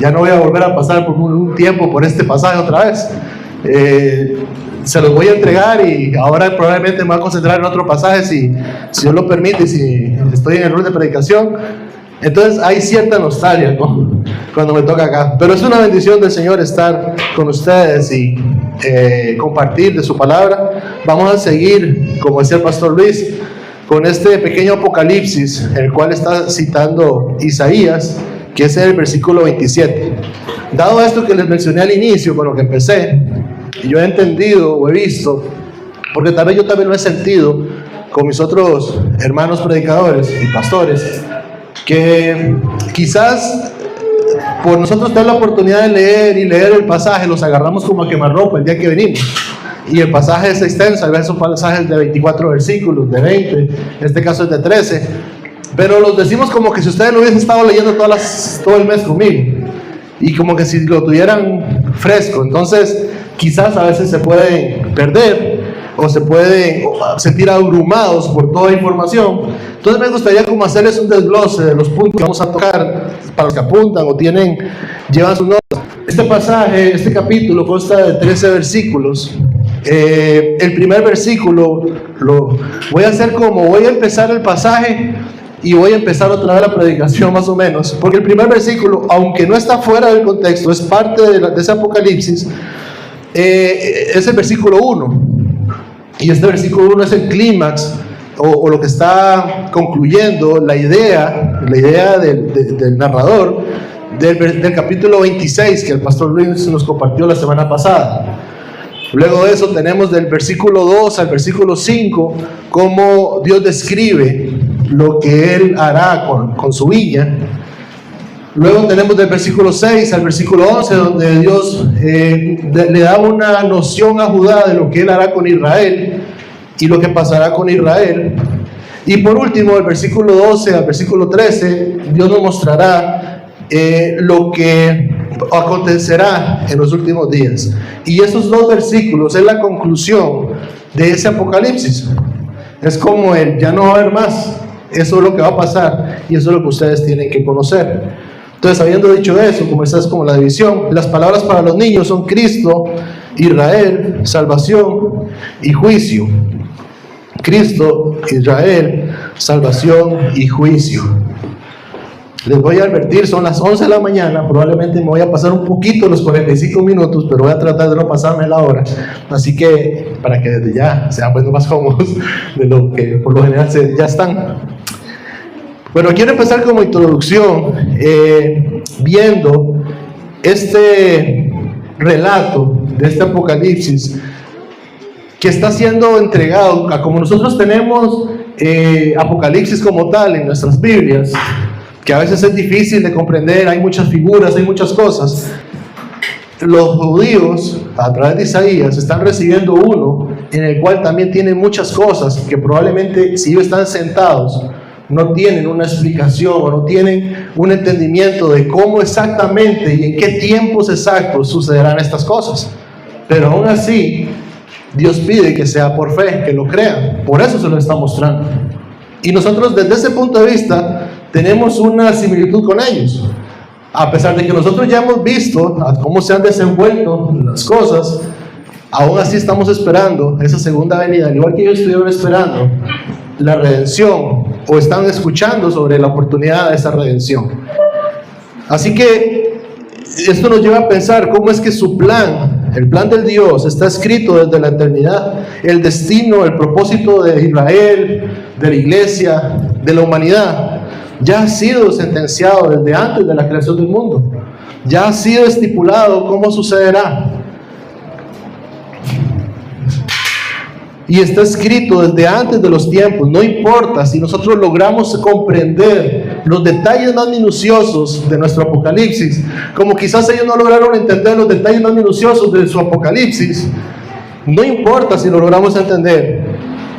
ya no voy a volver a pasar por un tiempo por este pasaje otra vez. Se los voy a entregar y ahora probablemente me voy a concentrar en otro pasaje si Dios lo permite, si estoy en el rol de predicación. Entonces hay cierta nostalgia, ¿no?, cuando me toca acá, pero es una bendición del Señor estar con ustedes y compartir de su palabra. Vamos a seguir, como decía el pastor Luis, con este pequeño apocalipsis, el cual está citando Isaías, que es el versículo 27. Dado esto que les mencioné al inicio, con lo que empecé, yo he entendido o he visto, porque tal vez yo también lo he sentido con mis otros hermanos predicadores y pastores, que quizás por nosotros tener la oportunidad de leer el pasaje, los agarramos como a quemarropa el día que venimos, y el pasaje es extenso. A veces son pasajes de 24 versículos, de 20, en este caso es de 13, pero los decimos como que si ustedes lo hubiesen estado leyendo todo el mes conmigo, y como que si lo tuvieran fresco. Entonces quizás a veces se pueden perder o se pueden sentir abrumados por toda información. Entonces me gustaría como hacerles un desglose de los puntos que vamos a tocar para los que apuntan o llevan sus notas. Este pasaje, este capítulo consta de 13 versículos. El primer versículo voy a empezar el pasaje y voy a empezar otra vez la predicación más o menos, porque el primer versículo, aunque no está fuera del contexto, es parte de ese apocalipsis. Es el versículo 1, y este versículo 1 es el clímax o lo que está concluyendo la idea del narrador del capítulo 26 que el pastor Luis nos compartió la semana pasada. Luego de eso tenemos del versículo 2 al versículo 5 cómo Dios describe lo que Él hará con su viña. Luego tenemos del versículo 6 al versículo 11 donde Dios le da una noción a Judá de lo que Él hará con Israel y lo que pasará con Israel. Y por último, del versículo 12 al versículo 13, Dios nos mostrará lo que acontecerá en los últimos días. Y esos dos versículos es la conclusión de ese apocalipsis. Es como ya no va a haber más. Eso es lo que va a pasar y eso es lo que ustedes tienen que conocer. Entonces, habiendo dicho eso, como esta es como la división, las palabras para los niños son Cristo, Israel, salvación y juicio. Cristo, Israel, salvación y juicio. Les voy a advertir, son las 11 de la mañana, probablemente me voy a pasar un poquito los 45 minutos, pero voy a tratar de no pasarme la hora. Así que, para que desde ya sean pues más cómodos de lo que por lo general ya están. Bueno, quiero empezar como introducción viendo este relato de este apocalipsis que está siendo entregado, como nosotros tenemos apocalipsis como tal en nuestras Biblias, que a veces es difícil de comprender, hay muchas figuras, hay muchas cosas. Los judíos, a través de Isaías, están recibiendo uno en el cual también tienen muchas cosas que probablemente, si ellos están sentados, no tienen una explicación o no tienen un entendimiento de cómo exactamente y en qué tiempos exactos sucederán estas cosas. Pero aún así, Dios pide que sea por fe, que lo crean. Por eso se lo está mostrando. Y nosotros desde ese punto de vista tenemos una similitud con ellos. A pesar de que nosotros ya hemos visto cómo se han desenvuelto las cosas, aún así estamos esperando esa segunda venida, al igual que ellos estuvieron esperando la redención, o están escuchando sobre la oportunidad de esa redención. Así que esto nos lleva a pensar cómo es que su plan, el plan del Dios, está escrito desde la eternidad. El destino, el propósito de Israel, de la iglesia, de la humanidad, ya ha sido sentenciado desde antes de la creación del mundo. Ya ha sido estipulado cómo sucederá. Y está escrito desde antes de los tiempos. No importa si nosotros logramos comprender los detalles más minuciosos de nuestro apocalipsis, como quizás ellos no lograron entender los detalles más minuciosos de su apocalipsis. No importa si lo logramos entender,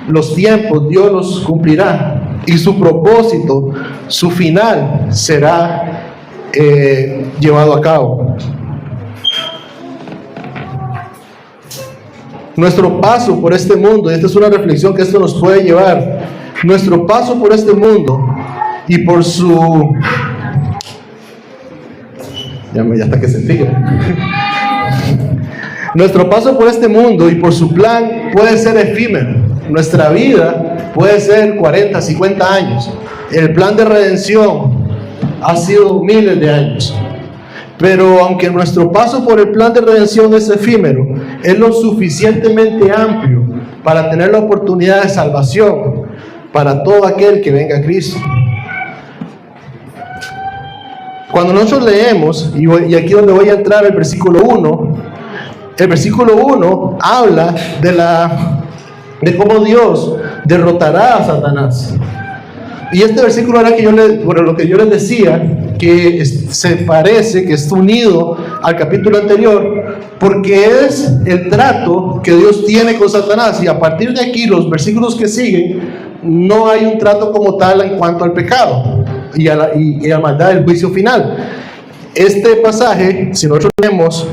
los tiempos Dios los cumplirá y su propósito, su final será llevado a cabo. Nuestro paso por este mundo, y esta es una reflexión que esto nos puede llevar, nuestro paso por este mundo y por su Ya hasta que se tigre. Nuestro paso por este mundo y por su plan puede ser efímero. Nuestra vida puede ser 40, 50 años. El plan de redención ha sido miles de años. Pero aunque nuestro paso por el plan de redención es efímero, es lo suficientemente amplio para tener la oportunidad de salvación para todo aquel que venga a Cristo. Cuando nosotros leemos, y aquí donde voy a entrar el versículo 1, el versículo 1 habla de cómo Dios derrotará a Satanás. Y este versículo era lo que yo les decía, que se parece, que está unido al capítulo anterior, porque es el trato que Dios tiene con Satanás. Y a partir de aquí, los versículos que siguen, no hay un trato como tal en cuanto al pecado y a la maldad del juicio final. Este pasaje, si nosotros leemos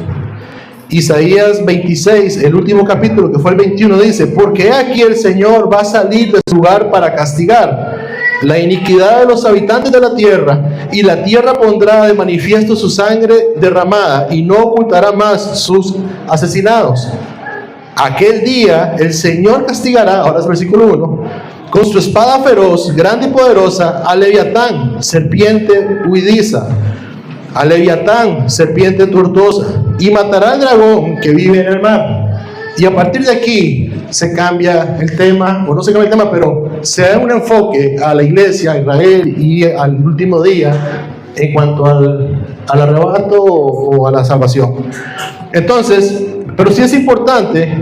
Isaías 26, el último capítulo, que fue el 21, dice: porque aquí el Señor va a salir de su lugar para castigar la iniquidad de los habitantes de la tierra, y la tierra pondrá de manifiesto su sangre derramada, y no ocultará más sus asesinados. Aquel día el Señor castigará, ahora es versículo 1, con su espada feroz, grande y poderosa, a Leviatán, serpiente huidiza, a Leviatán, serpiente tortuosa, y matará al dragón que vive en el mar. Y a partir de aquí se cambia el tema, o no se cambia el tema, pero se da un enfoque a la iglesia, a Israel y al último día en cuanto al arrebato o a la salvación. Entonces, pero sí es importante,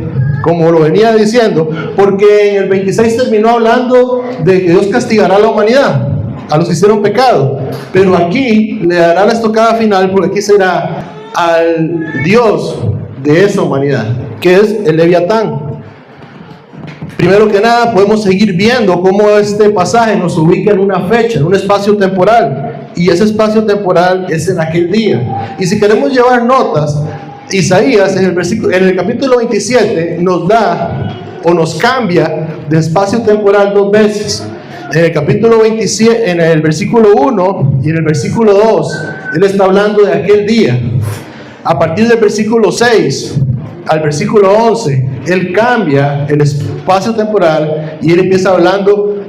como lo venía diciendo, porque en el 26 terminó hablando de que Dios castigará a la humanidad, a los que hicieron pecado, pero aquí le dará la estocada final, porque aquí será al Dios de esa humanidad, que es el Leviatán. Primero que nada, podemos seguir viendo cómo este pasaje nos ubica en una fecha, en un espacio temporal, y ese espacio temporal es en aquel día. Y si queremos llevar notas, Isaías en el capítulo 27 nos da o nos cambia de espacio temporal 2 veces. En el capítulo 27, en el versículo 1 y en el versículo 2, él está hablando de aquel día. A partir del versículo 6 al versículo 11, él cambia el espacio temporal y él empieza hablando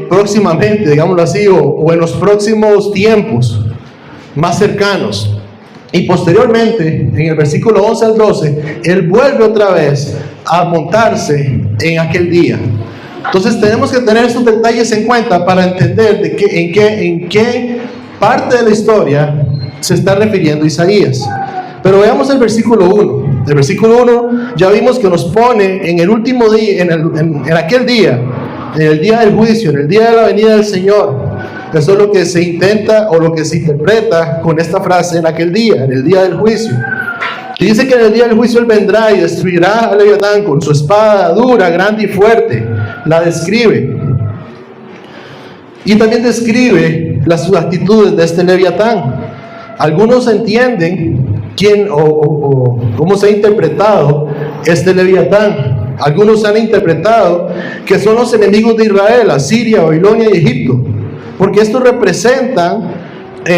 próximamente, digámoslo así, o en los próximos tiempos más cercanos. Y posteriormente, en el versículo 11 al 12, él vuelve otra vez a montarse en aquel día. Entonces tenemos que tener estos detalles en cuenta para entender en qué parte de la historia se está refiriendo Isaías. Pero veamos el versículo 1. El versículo 1 ya vimos que nos pone en el último día, en aquel día, en el día del juicio, en el día de la venida del Señor. Eso es lo que se intenta o lo que se interpreta con esta frase: en aquel día, en el día del juicio. Y dice que en el día del juicio él vendrá y destruirá a Leviatán con su espada dura, grande y fuerte. La describe. Y también describe las actitudes de este Leviatán. Algunos entienden cómo se ha interpretado este Leviatán. Algunos han interpretado que son los enemigos de Israel, Asiria, Babilonia y Egipto, porque estos representan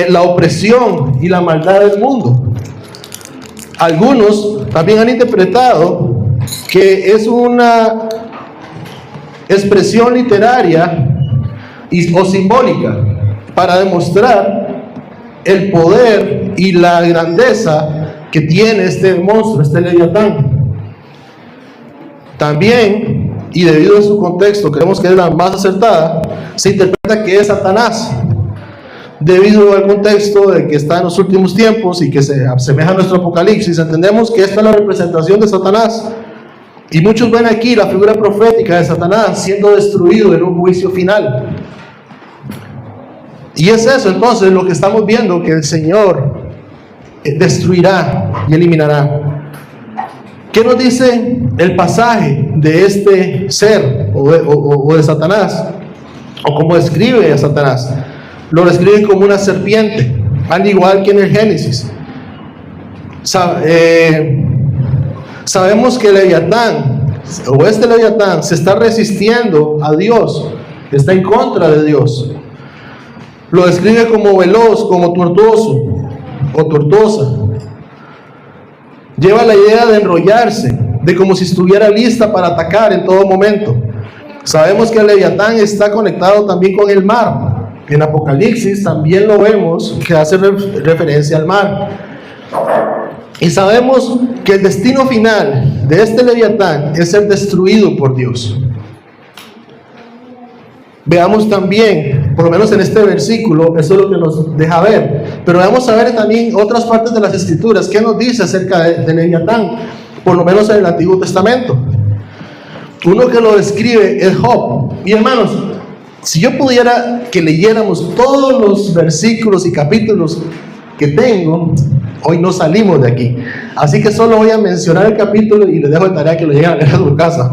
la opresión y la maldad del mundo. Algunos también han interpretado que es una expresión literaria o simbólica para demostrar el poder y la grandeza que tiene este monstruo, este Leviatán. También, y debido a su contexto, creemos que es la más acertada, se interpreta que es Satanás, debido al contexto de que está en los últimos tiempos y que se asemeja a nuestro Apocalipsis. Entendemos que esta es la representación de Satanás, y muchos ven aquí la figura profética de Satanás siendo destruido en un juicio final. Y es eso entonces lo que estamos viendo, que el Señor destruirá y eliminará. ¿Qué nos dice el pasaje de este ser o de Satanás? ¿O cómo describe a Satanás? Lo describe como una serpiente, al igual que en el Génesis. Sabemos que Leviatán, o este Leviatán, se está resistiendo a Dios, está en contra de Dios. Lo describe como veloz, como tortuoso. o tortuosa. Lleva la idea de enrollarse, de como si estuviera lista para atacar en todo momento. Sabemos que el Leviatán está conectado también con el mar. En Apocalipsis también lo vemos, que hace referencia al mar. Y sabemos que el destino final de este Leviatán es ser destruido por Dios. Veamos también, por lo menos en este versículo, eso es lo que nos deja ver. Pero vamos a ver también otras partes de las Escrituras. ¿Qué nos dice acerca de Leviatán? Por lo menos en el Antiguo Testamento. Uno que lo describe es Job. Y hermanos, si yo pudiera que leyéramos todos los versículos y capítulos que tengo, hoy no salimos de aquí. Así que solo voy a mencionar el capítulo y les dejo de tarea que lo lleguen a leer a su casa.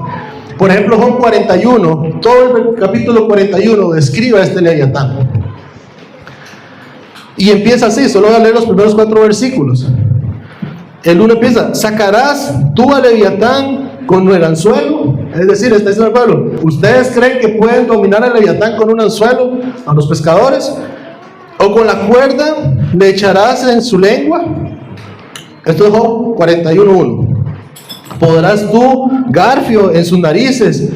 Por ejemplo, Job 41, todo el capítulo 41 describe a este Leviatán. Y empieza así, solo voy a leer los primeros 4 versículos. El 1 empieza: ¿sacarás tú a Leviatán con el anzuelo? Es decir, está diciendo el pueblo, ¿ustedes creen que pueden dominar al Leviatán con un anzuelo a los pescadores? ¿O con la cuerda le echarás en su lengua? Esto es Job 41:1. ¿Podrás tú garfio en sus narices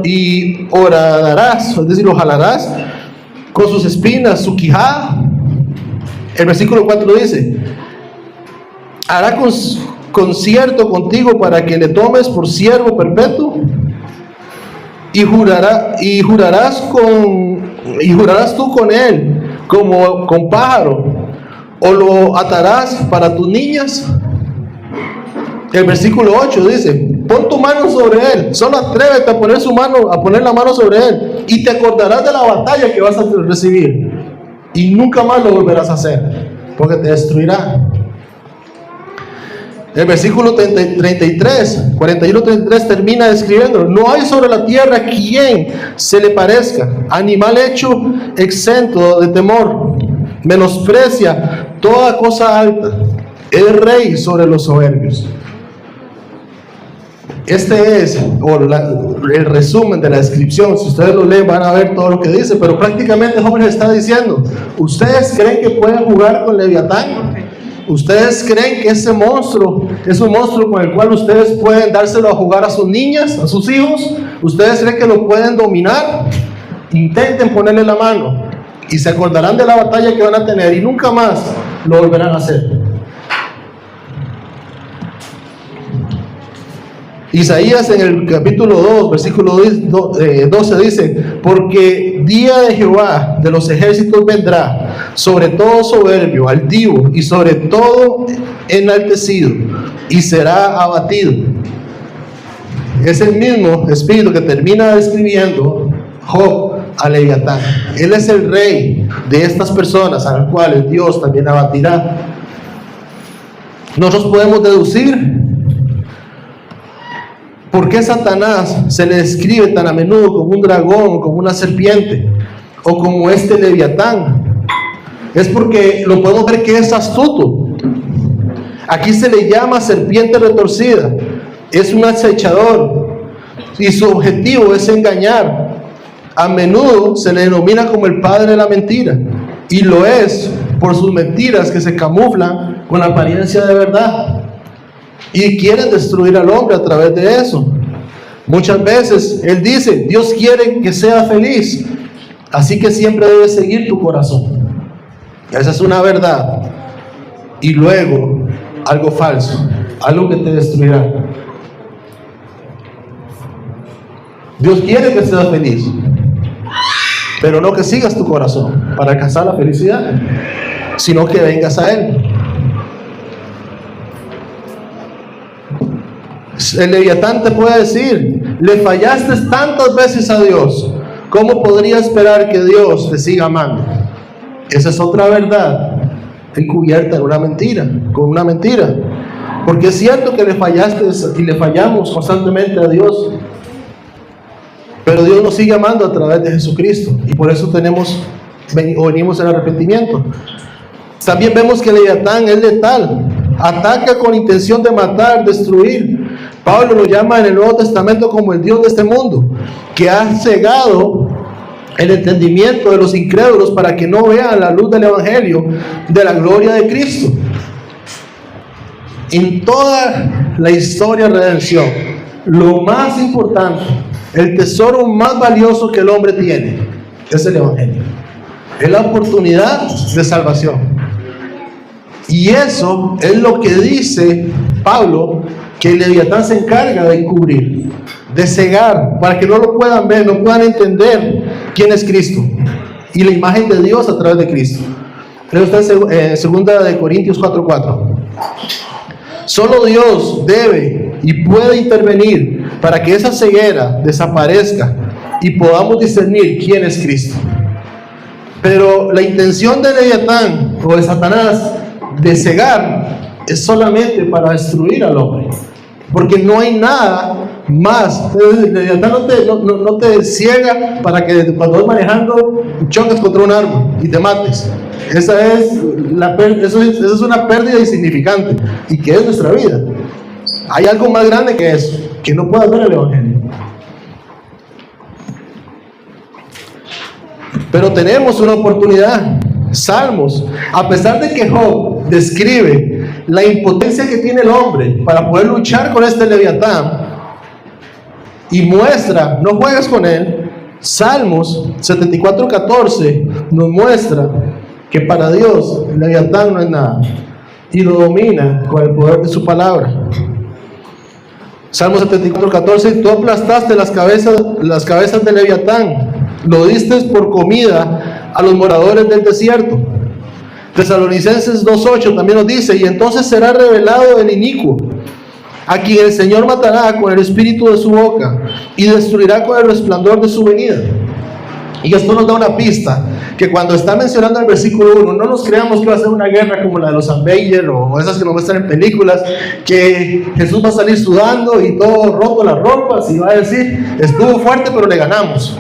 y horadarás, es decir, lo jalarás con sus espinas, su quijada? El versículo 4 dice: ¿hará concierto contigo para que le tomes por siervo perpetuo? Y jurarás tú con él como con pájaro, o lo atarás para tus niñas. El versículo 8 dice: pon tu mano sobre él, solo atrévete a poner la mano sobre él, y te acordarás de la batalla que vas a recibir, y nunca más lo volverás a hacer, porque te destruirá. El versículo 41-33 termina describiendo: no hay sobre la tierra quien se le parezca, animal hecho exento de temor, menosprecia toda cosa alta, es rey sobre los soberbios. Este es el resumen de la descripción. Si ustedes lo leen van a ver todo lo que dice, pero prácticamente Job les está diciendo: ¿ustedes creen que pueden jugar con Leviatán? ¿Ustedes creen que ese monstruo es un monstruo con el cual ustedes pueden dárselo a jugar a sus niñas, a sus hijos? ¿Ustedes creen que lo pueden dominar? Intenten ponerle la mano y se acordarán de la batalla que van a tener y nunca más lo volverán a hacer. Isaías en el capítulo 2, versículo 12 dice: porque día de Jehová de los ejércitos vendrá sobre todo soberbio, altivo y sobre todo enaltecido, y será abatido. Es el mismo espíritu que termina describiendo Job a Leviatán. Él es el rey de estas personas a las cuales Dios también abatirá. Nosotros podemos deducir ¿por qué Satanás se le describe tan a menudo como un dragón, como una serpiente, o como este Leviatán? Es porque lo podemos ver que es astuto. Aquí se le llama serpiente retorcida. Es un acechador y su objetivo es engañar. A menudo se le denomina como el padre de la mentira, y lo es por sus mentiras que se camuflan con apariencia de verdad. Y quieren destruir al hombre a través de eso. Muchas veces Él dice: Dios quiere que seas feliz, así que siempre debes seguir tu corazón. Esa es una verdad. Y luego algo falso, algo que te destruirá. Dios quiere que seas feliz, pero no que sigas tu corazón para alcanzar la felicidad, sino que vengas a Él. El Leviatán te puede decir: le fallaste tantas veces a Dios, ¿cómo podría esperar que Dios te siga amando? Esa es otra verdad encubierta en una mentira, con una mentira. Porque es cierto que le fallaste y le fallamos constantemente a Dios, pero Dios nos sigue amando a través de Jesucristo, y por eso venimos en arrepentimiento. También vemos que el Leviatán es letal, ataca con intención de matar, destruir. Pablo lo llama en el Nuevo Testamento como el Dios de este mundo, que ha cegado el entendimiento de los incrédulos para que no vean la luz del Evangelio de la gloria de Cristo. En toda la historia de redención, lo más importante, el tesoro más valioso que el hombre tiene, es el Evangelio. Es la oportunidad de salvación. Y eso es lo que dice Pablo, que el Leviatán se encarga de encubrir, de cegar, para que no lo puedan ver, no puedan entender quién es Cristo y la imagen de Dios a través de Cristo. Lea usted en 2 Corintios 4:4. Solo Dios debe y puede intervenir para que esa ceguera desaparezca y podamos discernir quién es Cristo. Pero la intención de Leviatán o de Satanás de cegar es solamente para destruir al hombre, porque no hay nada más. El Leviatán no te ciega para que cuando vas manejando chocas contra un árbol y te mates. Esa es una pérdida insignificante, y que es nuestra vida. Hay algo más grande que eso, que no puedas ver el Evangelio. Pero tenemos una oportunidad. Salmos, a pesar de que Job describe la impotencia que tiene el hombre para poder luchar con este Leviatán y muestra, no juegues con él, Salmos 74:14 nos muestra que para Dios el Leviatán no es nada y lo domina con el poder de su palabra. Salmos 74:14: tú aplastaste las cabezas del Leviatán, lo diste por comida a los moradores del desierto. Tesalonicenses 2:8 también nos dice: y entonces será revelado el inicuo, a quien el Señor matará con el espíritu de su boca y destruirá con el resplandor de su venida. Y esto nos da una pista, que cuando está mencionando el versículo 1, no nos creamos que va a ser una guerra como la de los Avengers o esas que nos muestran en películas, que Jesús va a salir sudando y todo roto las ropas y va a decir: estuvo fuerte pero le ganamos.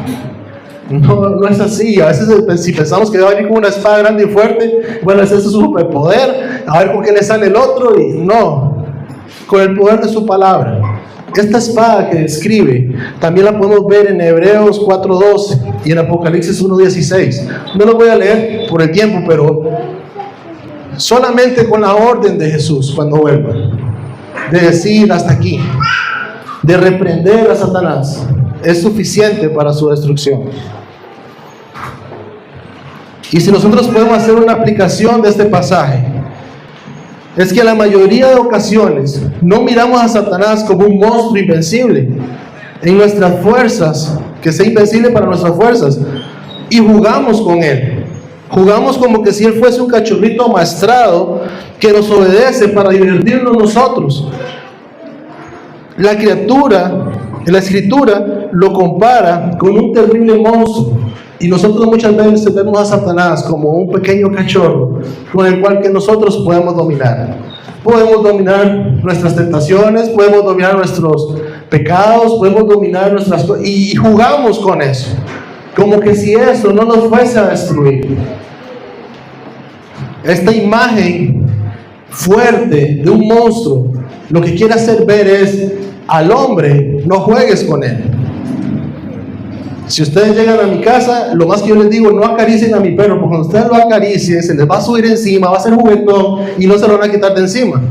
No es así. A veces si pensamos que va a venir con una espada grande y fuerte, bueno, ese es su superpoder, a ver con qué le sale el otro, y no, con el poder de su palabra. Esta espada que describe también la podemos ver en Hebreos 4:12 y en Apocalipsis 1:16. No lo voy a leer por el tiempo, pero solamente con la orden de Jesús cuando vuelva, de decir hasta aquí, de reprender a Satanás, es suficiente para su destrucción. Y si nosotros podemos hacer una aplicación de este pasaje, es que en la mayoría de ocasiones no miramos a Satanás como un monstruo invencible en nuestras fuerzas, que sea invencible para nuestras fuerzas, y jugamos con él. Jugamos como que si él fuese un cachorrito amaestrado que nos obedece para divertirnos nosotros. La criatura, en la Escritura, lo compara con un terrible monstruo, y nosotros muchas veces vemos a Satanás como un pequeño cachorro con el cual que nosotros podemos dominar. Podemos dominar nuestras tentaciones, podemos dominar nuestros pecados, podemos dominar nuestras cosas, y jugamos con eso, como que si eso no nos fuese a destruir. Esta imagen fuerte de un monstruo lo que quiere hacer ver es: al hombre no juegues con él. Si ustedes llegan a mi casa, lo más que yo les digo: no acaricien a mi perro, porque cuando ustedes lo acaricien, se les va a subir encima, va a ser juguetón y no se lo van a quitar de encima.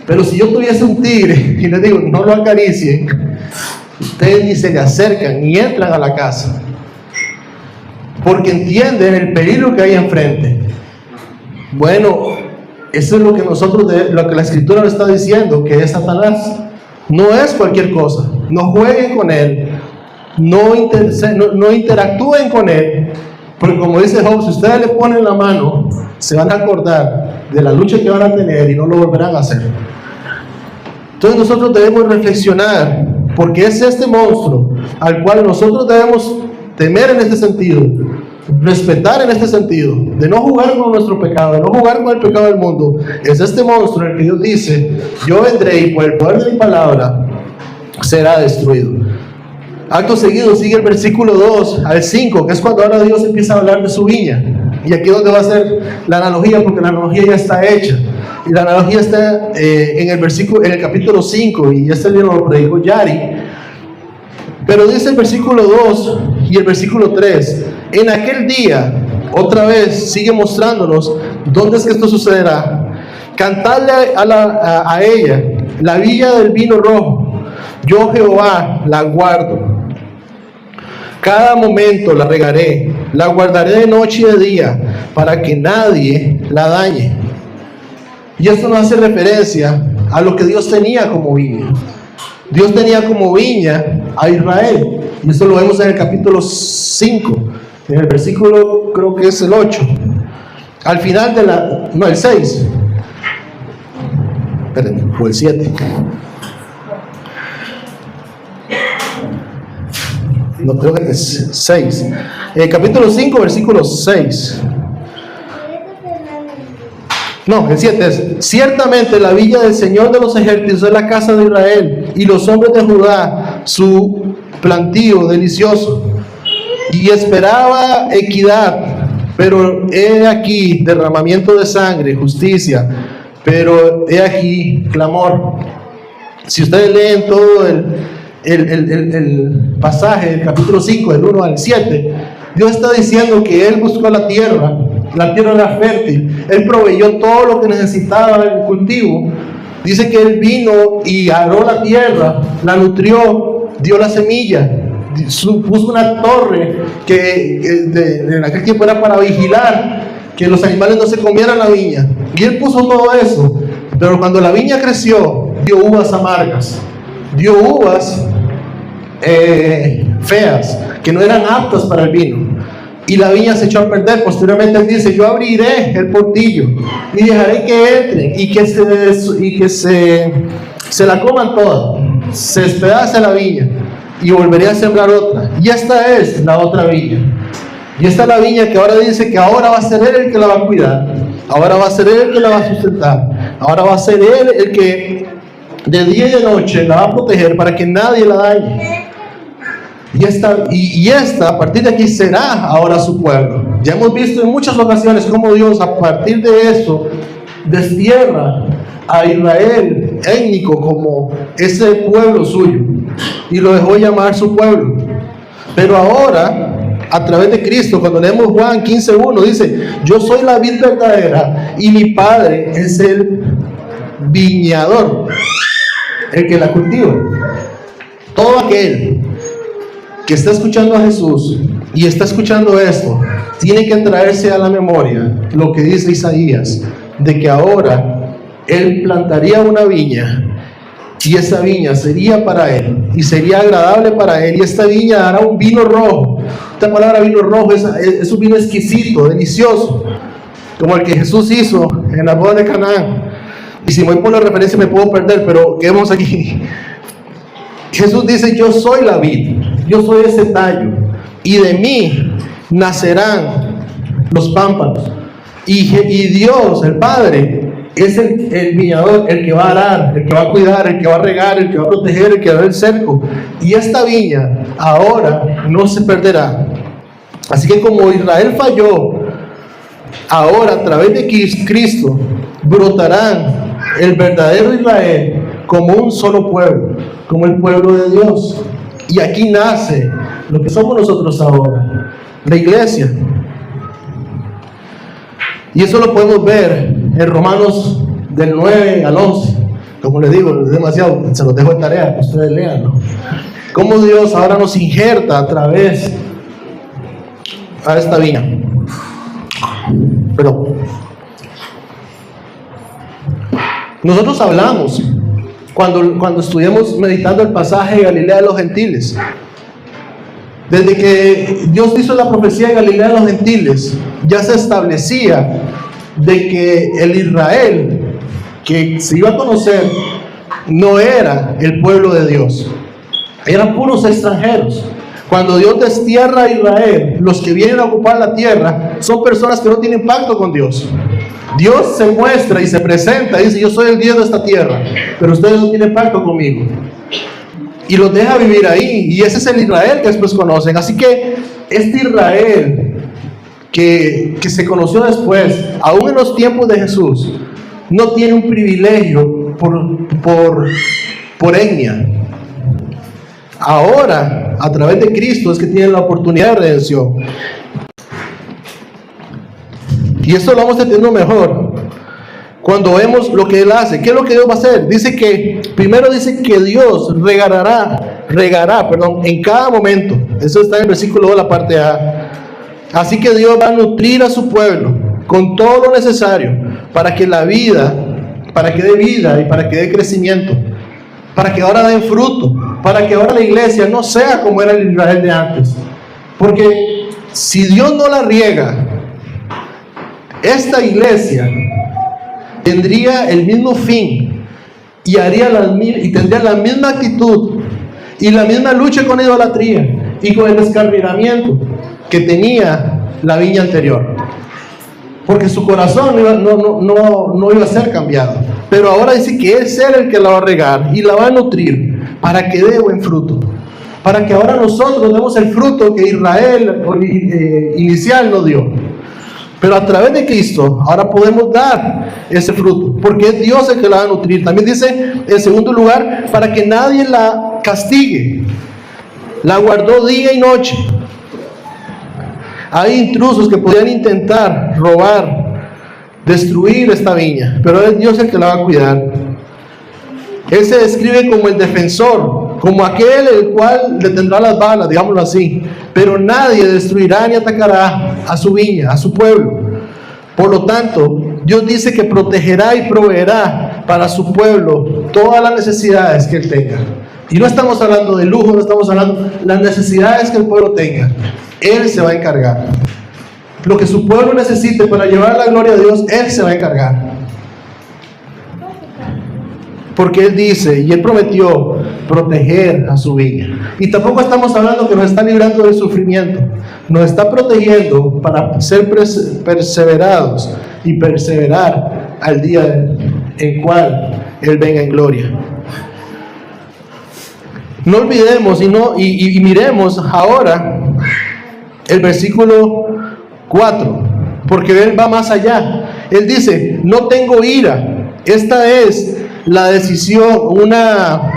Pero si yo tuviese un tigre y les digo: no lo acaricien, ustedes ni se le acercan ni entran a la casa, porque entienden el peligro que hay enfrente. Bueno, eso es lo que lo que la Escritura nos está diciendo, que es Satanás. No es cualquier cosa. No jueguen con él, no interactúen con él, porque como dice Job, si ustedes le ponen la mano, se van a acordar de la lucha que van a tener y no lo volverán a hacer. Entonces nosotros debemos reflexionar, porque es este monstruo al cual nosotros debemos temer en este sentido, respetar en este sentido, de no jugar con nuestro pecado, de no jugar con el pecado del mundo. Es este monstruo en el que Dios dice: yo vendré y por el poder de mi palabra será destruido. Acto seguido sigue el versículo 2 al 5, que es cuando ahora Dios empieza a hablar de su viña. Y aquí es donde va a ser la analogía, porque la analogía ya está hecha. Y la analogía está en el capítulo 5, y este libro lo predicó Yari. Pero dice el versículo 2: y el versículo 3. En aquel día, otra vez sigue mostrándonos dónde es que esto sucederá. Cantadle a ella la viña del vino rojo. Yo Jehová la guardo. Cada momento la regaré, la guardaré de noche y de día, para que nadie la dañe. Y esto nos hace referencia a lo que Dios tenía como viña. Dios tenía como viña a Israel. Y esto lo vemos en el capítulo 5, en el versículo, creo que es el 8. Al final de el 6. Espérenme, o el 7. No, creo que es 6. Capítulo 5, versículo 6. No, el 7 es: ciertamente la viña del Señor de los ejércitos es la casa de Israel, y los hombres de Judá su plantío delicioso. Y esperaba equidad, pero he aquí derramamiento de sangre, justicia, pero he aquí clamor. Si ustedes leen todo el pasaje del capítulo 5, del 1 al 7, Dios está diciendo que Él buscó la tierra era fértil, Él proveyó todo lo que necesitaba el cultivo. Dice que Él vino y aró la tierra, la nutrió, dio la semilla, puso una torre que en aquel tiempo era para vigilar que los animales no se comieran la viña, y Él puso todo eso. Pero cuando la viña creció, dio uvas amargas, dio uvas feas, que no eran aptas para el vino, y la viña se echó a perder. Posteriormente Él dice: yo abriré el portillo y dejaré que entren y que se la coman toda, se despedace la viña, y volveré a sembrar otra. Y esta es la otra viña, y esta es la viña que ahora dice que ahora va a ser Él el que la va a cuidar, ahora va a ser Él el que la va a sustentar, ahora va a ser Él el que de día y de noche la va a proteger para que nadie la dañe. Y esta, a partir de aquí, será ahora su pueblo. Ya hemos visto en muchas ocasiones cómo Dios, a partir de eso, destierra a Israel étnico como ese pueblo suyo, y lo dejó llamar su pueblo. Pero ahora, a través de Cristo, cuando leemos Juan 15:1, dice: yo soy la vid verdadera y mi Padre es el viñador, el que la cultiva. Todo aquel que está escuchando a Jesús y está escuchando esto, tiene que traerse a la memoria lo que dice Isaías, de que ahora Él plantaría una viña, y esa viña sería para Él, y sería agradable para Él, y esta viña dará un vino rojo. Esta palabra vino rojo es un vino exquisito, delicioso, como el que Jesús hizo en la boda de Canaán. Y si voy por la referencia me puedo perder, pero quedemos aquí. Jesús dice: yo soy la vid, yo soy ese tallo, y de mí nacerán los pámpanos. Y Dios, el Padre, es el viñador, el que va a arar, el que va a cuidar, el que va a regar, el que va a proteger, el que va a dar el cerco. Y esta viña ahora no se perderá. Así que como Israel falló, ahora a través de Cristo brotarán el verdadero Israel como un solo pueblo, como el pueblo de Dios. Y aquí nace lo que somos nosotros ahora, la iglesia. Y eso lo podemos ver en Romanos del 9 al 11. Como les digo, es demasiado, se los dejo de tarea, que ustedes leanlo. Cómo Dios ahora nos injerta a través a esta viña. Pero nosotros hablamos cuando estuvimos meditando el pasaje de Galilea de los gentiles. Desde que Dios hizo la profecía de Galilea de los gentiles, ya se establecía de que el Israel que se iba a conocer no era el pueblo de Dios, eran puros extranjeros. Cuando Dios destierra a Israel, los que vienen a ocupar la tierra son personas que no tienen pacto con Dios. Dios se muestra y se presenta y dice: yo soy el Dios de esta tierra, pero ustedes no tienen pacto conmigo. Y los deja vivir ahí, y ese es el Israel que después conocen. Así que este Israel que se conoció después, aún en los tiempos de Jesús, no tiene un privilegio por etnia. Ahora A través de Cristo es que tienen la oportunidad de redención. Y esto lo vamos entendiendo mejor cuando vemos lo que Él hace. ¿Qué es lo que Dios va a hacer? Primero dice que Dios regará, en cada momento. Eso está en el versículo 2, la parte A. Así que Dios va a nutrir a su pueblo con todo lo necesario para que dé vida y para que dé crecimiento, para que ahora den fruto, para que ahora la iglesia no sea como era el Israel de antes. Porque si Dios no la riega, esta iglesia tendría el mismo fin y tendría la misma actitud y la misma lucha con idolatría y con el descarrilamiento que tenía la viña anterior, porque su corazón no iba a ser cambiado. Pero ahora dice que es Él el que la va a regar y la va a nutrir para que dé buen fruto, para que ahora nosotros demos el fruto que Israel inicial nos dio. Pero a través de Cristo ahora podemos dar ese fruto, porque es Dios el que la va a nutrir. También dice, en segundo lugar, para que nadie la castigue. La guardó día y noche. Hay intrusos que podrían intentar robar, destruir esta viña, pero es Dios el que la va a cuidar. Él se describe como el defensor, como aquel el cual detendrá las balas, digámoslo así. Pero nadie destruirá ni atacará a su viña, a su pueblo. Por lo tanto, Dios dice que protegerá y proveerá para su pueblo todas las necesidades que Él tenga. Y no estamos hablando de lujo, no estamos hablando de las necesidades que el pueblo tenga. Él se va a encargar. Lo que su pueblo necesite para llevar la gloria a Dios, Él se va a encargar. Porque Él dice, y Él prometió proteger a su viña. Y tampoco estamos hablando que nos está librando del sufrimiento. Nos está protegiendo para ser perseverados y perseverar al día en cual Él venga en gloria. No olvidemos y miremos ahora el versículo 4, porque Él va más allá. Él dice, no tengo ira. Esta es la decisión, una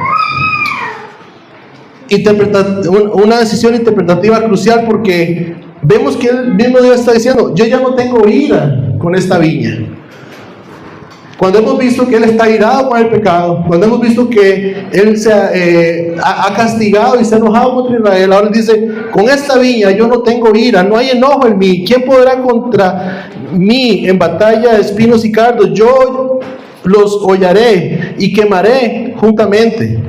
decisión interpretativa crucial, porque vemos que el mismo Dios está diciendo, yo ya no tengo ira con esta viña. Cuando hemos visto que Él está irado con el pecado, cuando hemos visto que Él se ha castigado y se ha enojado contra Israel, ahora Él dice, con esta viña yo no tengo ira, no hay enojo en mí. ¿Quién podrá contra mí en batalla de espinos y cardos? Yo los hollaré y quemaré juntamente.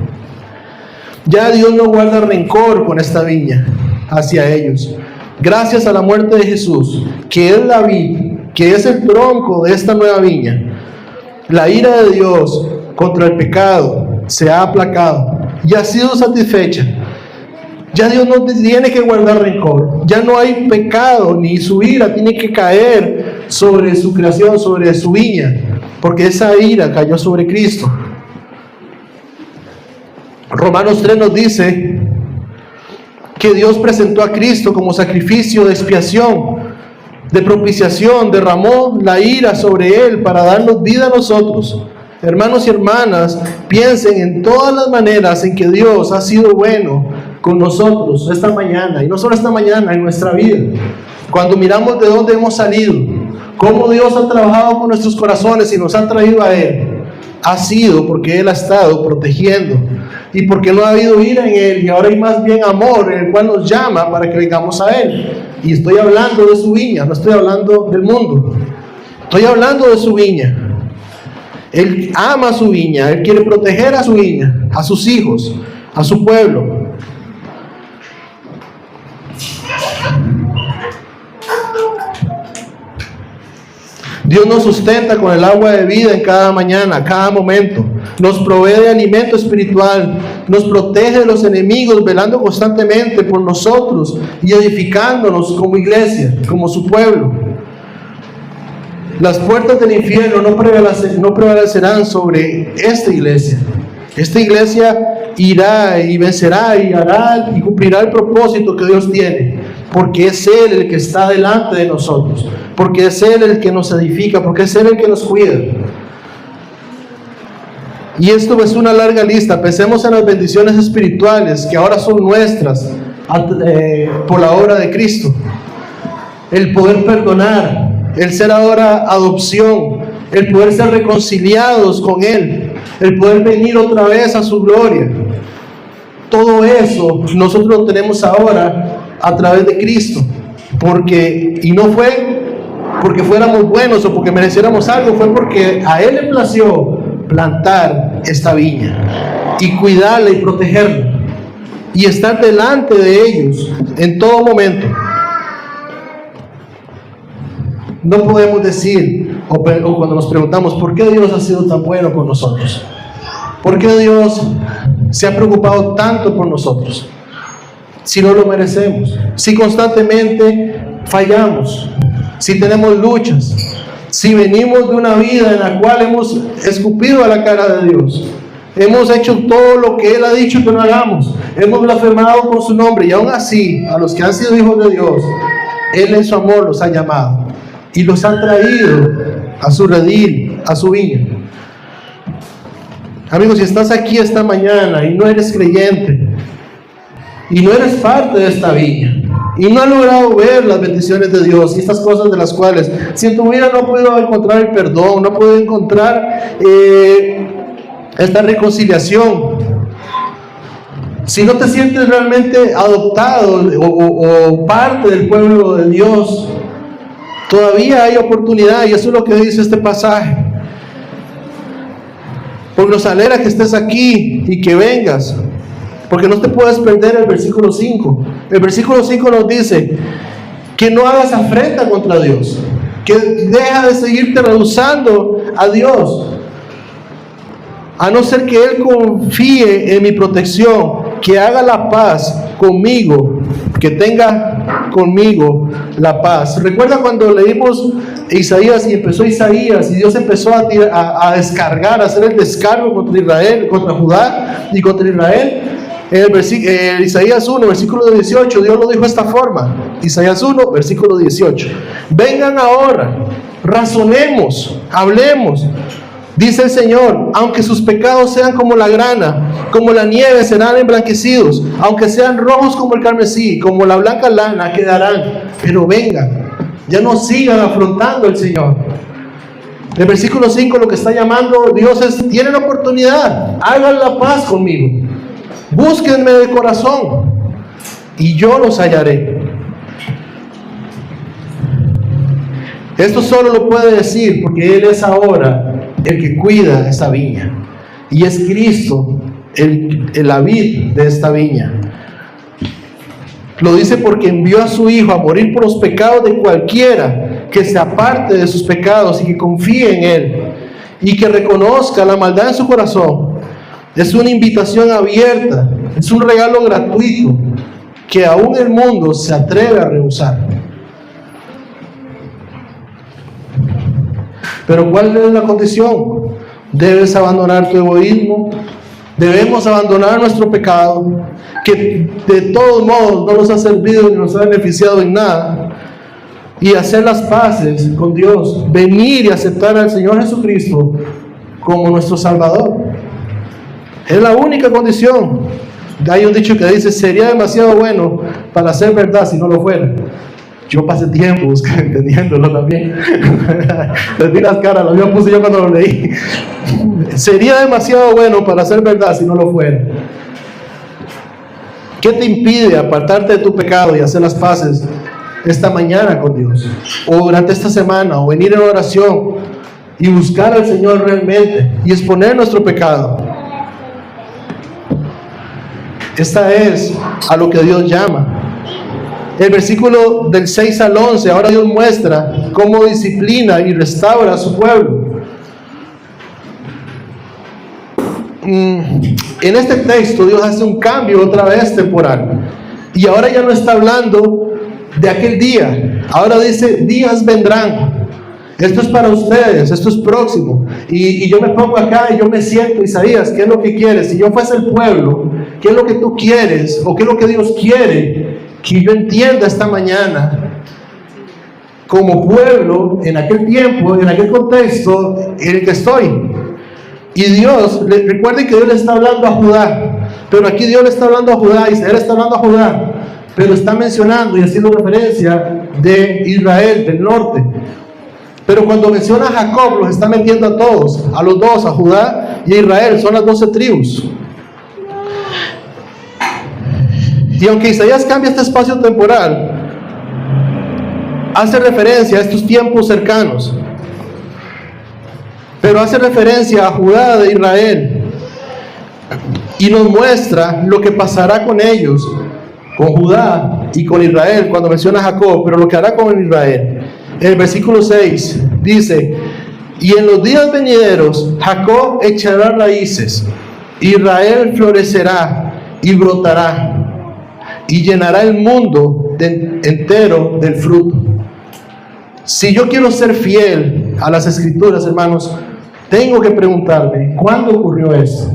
Ya Dios no guarda rencor con esta viña hacia ellos. Gracias a la muerte de Jesús, que es la vid, que es el tronco de esta nueva viña, la ira de Dios contra el pecado se ha aplacado y ha sido satisfecha. Ya Dios no tiene que guardar rencor. Ya no hay pecado, ni su ira tiene que caer sobre su creación, sobre su viña, porque esa ira cayó sobre Cristo. Romanos 3 nos dice que Dios presentó a Cristo como sacrificio de expiación, de propiciación, derramó la ira sobre Él para darnos vida a nosotros. Hermanos y hermanas, piensen en todas las maneras en que Dios ha sido bueno con nosotros esta mañana, y no solo esta mañana, en nuestra vida. Cuando miramos de dónde hemos salido, cómo Dios ha trabajado con nuestros corazones y nos ha traído a Él, ha sido porque Él ha estado protegiendo y porque no ha habido ira en Él, y ahora hay más bien amor en el cual nos llama para que vengamos a Él. Y estoy hablando de su viña, no estoy hablando del mundo, estoy hablando de su viña. Él ama su viña, Él quiere proteger a su viña, a sus hijos, a su pueblo. Dios nos sustenta con el agua de vida en cada mañana, cada momento. Nos provee de alimento espiritual, nos protege de los enemigos, velando constantemente por nosotros y edificándonos como iglesia, como su pueblo. Las puertas del infierno no prevalecerán sobre esta iglesia. Esta iglesia irá y vencerá y hará y cumplirá el propósito que Dios tiene, porque es Él el que está delante de nosotros, porque es Él el que nos edifica, porque es Él el que nos cuida. Y esto es una larga lista. Pensemos en las bendiciones espirituales que ahora son nuestras por la obra de Cristo. El poder perdonar, el ser ahora adopción, el poder ser reconciliados con Él, el poder venir otra vez a su gloria. Todo eso nosotros lo tenemos ahora a través de Cristo, y no fue porque fuéramos buenos o porque mereciéramos algo, fue porque a Él le plació plantar esta viña y cuidarla y protegerla y estar delante de ellos en todo momento. No podemos decir, o cuando nos preguntamos, ¿por qué Dios ha sido tan bueno con nosotros? ¿Por qué Dios se ha preocupado tanto por nosotros? Si no lo merecemos, si constantemente fallamos, si tenemos luchas, si venimos de una vida en la cual hemos escupido a la cara de Dios, hemos hecho todo lo que Él ha dicho que no hagamos, hemos blasfemado con su nombre, y aún así, a los que han sido hijos de Dios, Él en su amor los ha llamado y los ha traído a su redil, a su viña. Amigos, si estás aquí esta mañana y no eres creyente y no eres parte de esta viña y no has logrado ver las bendiciones de Dios y estas cosas de las cuales, si en tu vida no has podido encontrar el perdón, no has podido encontrar esta reconciliación, si no te sientes realmente adoptado o parte del pueblo de Dios, todavía hay oportunidad, y eso es lo que dice este pasaje. Porque nos alegra que estés aquí y que vengas, porque no te puedes perder el versículo 5. El versículo 5 nos dice que no hagas afrenta contra Dios, que deja de seguirte rehusando a Dios, a no ser que Él confíe en mi protección, que haga la paz conmigo, que tenga conmigo la paz. ¿Recuerda cuando leímos Isaías y empezó Isaías y Dios empezó a descargar, a hacer el descargo contra Israel, contra Judá y contra Israel? En Isaías 1, versículo 18, Dios lo dijo de esta forma. Isaías 1, versículo 18: vengan ahora, razonemos, hablemos. Dice el Señor, aunque sus pecados sean como la grana, como la nieve, serán emblanquecidos, aunque sean rojos como el carmesí, como la blanca lana, quedarán. Pero vengan, ya no sigan afrontando al Señor. El versículo 5 lo que está llamando Dios es: tienen oportunidad, hagan la paz conmigo, búsquenme de corazón y yo los hallaré. Esto solo lo puede decir porque Él es ahora el que cuida esta viña, y es Cristo la vid de esta viña. Lo dice porque envió a su Hijo a morir por los pecados de cualquiera que se aparte de sus pecados y que confíe en Él y que reconozca la maldad en su corazón. Es una invitación abierta, es un regalo gratuito que aún el mundo se atreve a rehusar. Pero ¿cuál es la condición? Debes abandonar tu egoísmo, debemos abandonar nuestro pecado, que de todos modos no nos ha servido ni nos ha beneficiado en nada, y hacer las paces con Dios, venir y aceptar al Señor Jesucristo como nuestro Salvador. Es la única condición. Hay un dicho que dice: sería demasiado bueno para ser verdad si no lo fuera. Yo pasé tiempo entendiéndolo también. Les di las caras, lo mismo puse yo cuando lo leí. Sería demasiado bueno para ser verdad si no lo fuera. ¿Qué te impide apartarte de tu pecado y hacer las paces esta mañana con Dios? O durante esta semana, o venir en oración y buscar al Señor realmente y exponer nuestro pecado. Esta es a lo que Dios llama. El versículo del 6 al 11, ahora Dios muestra cómo disciplina y restaura a su pueblo. En este texto Dios hace un cambio otra vez temporal, y ahora ya no está hablando de aquel día, ahora dice: días vendrán. Esto es para ustedes, esto es próximo. Y yo me pongo acá y yo me siento: Isaías, ¿qué es lo que quieres? Si yo fuese el pueblo, ¿qué es lo que tú quieres? ¿O qué es lo que Dios quiere que yo entienda esta mañana como pueblo en aquel tiempo, en aquel contexto en el que estoy? Y Dios, recuerden que Dios le está hablando a Judá, pero aquí Dios le está hablando a Judá, Israel está hablando a Judá, pero está mencionando y haciendo referencia de Israel, del norte. Pero cuando menciona a Jacob, los está metiendo a todos, a los dos, a Judá y a Israel, son las 12 tribus. Y aunque Isaías cambia este espacio temporal, hace referencia a estos tiempos cercanos, pero hace referencia a Judá de Israel, y nos muestra lo que pasará con ellos, con Judá y con Israel, cuando menciona a Jacob, pero lo que hará con Israel. En el versículo 6 dice: y en los días venideros Jacob echará raíces, Israel florecerá y brotará, y llenará el mundo entero del fruto. Si yo quiero ser fiel a las Escrituras, hermanos, tengo que preguntarme, ¿cuándo ocurrió esto?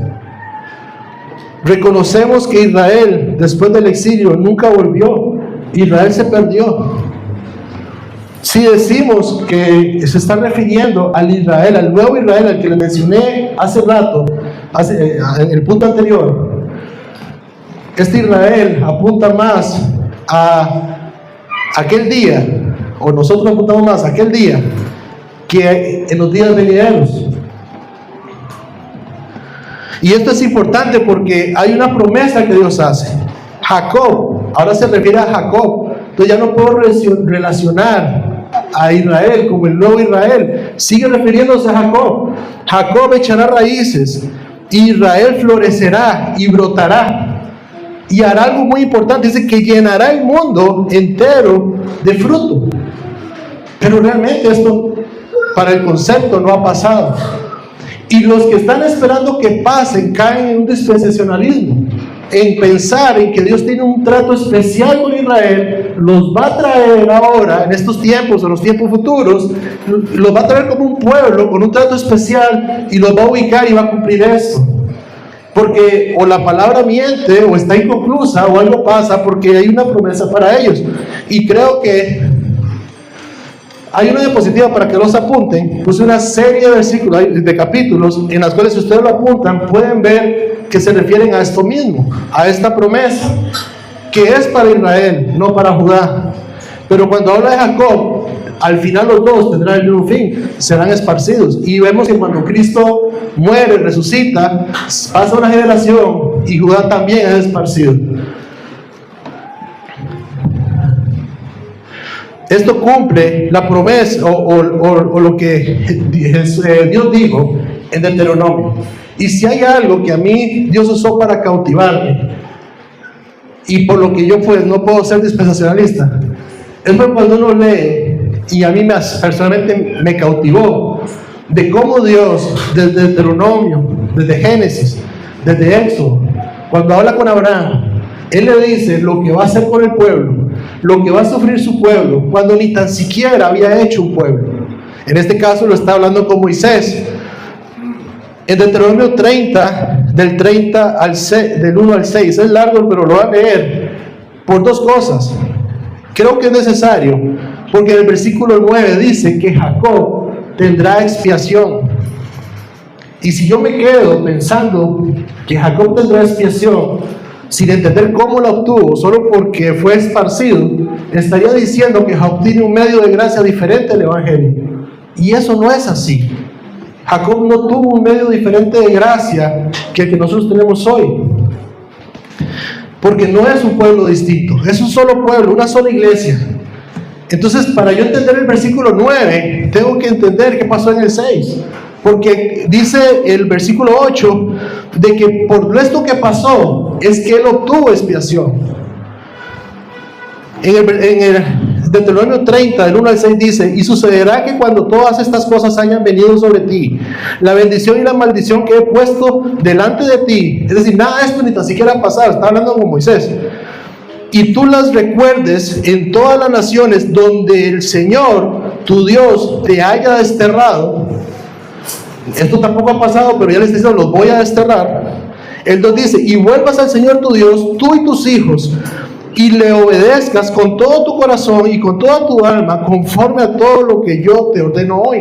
Reconocemos que Israel, después del exilio, nunca volvió. Israel se perdió. Si decimos que se está refiriendo al Israel, al nuevo Israel, al que le mencioné hace rato, en el punto anterior, este Israel apunta más a aquel día, o nosotros apuntamos más a aquel día, que en los días venideros. Y esto es importante porque hay una promesa que Dios hace. Jacob, ahora se refiere a Jacob, entonces ya no puedo relacionar a Israel como el nuevo Israel, sigue refiriéndose a Jacob. Jacob echará raíces, Israel florecerá y brotará, y hará algo muy importante, dice que llenará el mundo entero de fruto. Pero realmente esto para el concepto no ha pasado, y los que están esperando que pasen caen en un dispensacionalismo, en pensar en que Dios tiene un trato especial con Israel, los va a traer ahora, en estos tiempos o en los tiempos futuros, los va a traer como un pueblo con un trato especial y los va a ubicar y va a cumplir esto. Porque o la palabra miente o está inconclusa o algo pasa, porque hay una promesa para ellos. Y creo que hay una diapositiva para que los apunten. Puse una serie de versículos, de capítulos, en las cuales si ustedes lo apuntan, pueden ver que se refieren a esto mismo, a esta promesa, que es para Israel, no para Judá. Pero cuando habla de Jacob, al final los dos tendrán el mismo fin, serán esparcidos. Y vemos que cuando Cristo muere, resucita, pasa una generación y Judá también es esparcido. Esto cumple la promesa o lo que Dios dijo en Deuteronomio. Y si hay algo que a mí Dios usó para cautivarme, y por lo que yo pues no puedo ser dispensacionalista, es cuando uno lee, y a mí personalmente me cautivó, de cómo Dios desde Deuteronomio, desde Génesis, desde Éxodo, cuando habla con Abraham, Él le dice lo que va a hacer con el pueblo, lo que va a sufrir su pueblo, cuando ni tan siquiera había hecho un pueblo. En este caso lo está hablando con Moisés. En Deuteronomio 30, del 1 al 6, es largo, pero lo voy a leer por dos cosas. Creo que es necesario, porque en el versículo 9 dice que Jacob tendrá expiación. Y si yo me quedo pensando que Jacob tendrá expiación, sin entender cómo la obtuvo, solo porque fue esparcido, estaría diciendo que Jacob tiene un medio de gracia diferente al Evangelio. Y eso no es así. Jacob no tuvo un medio diferente de gracia que el que nosotros tenemos hoy. Porque no es un pueblo distinto, es un solo pueblo, una sola iglesia. Entonces, para yo entender el versículo 9, tengo que entender qué pasó en el 6. Porque dice el versículo 8 de que por esto que pasó es que él obtuvo expiación. En el Deuteronomio 30, del 1 al 6 dice: y sucederá que cuando todas estas cosas hayan venido sobre ti, la bendición y la maldición que he puesto delante de ti, es decir, nada de esto ni tan siquiera ha pasado, está hablando con Moisés, y tú las recuerdes en todas las naciones donde el Señor, tu Dios, te haya desterrado. Esto tampoco ha pasado, pero ya les dice: los voy a desterrar. Él nos dice: y vuelvas al Señor tu Dios, tú y tus hijos, y le obedezcas con todo tu corazón y con toda tu alma, conforme a todo lo que yo te ordeno hoy.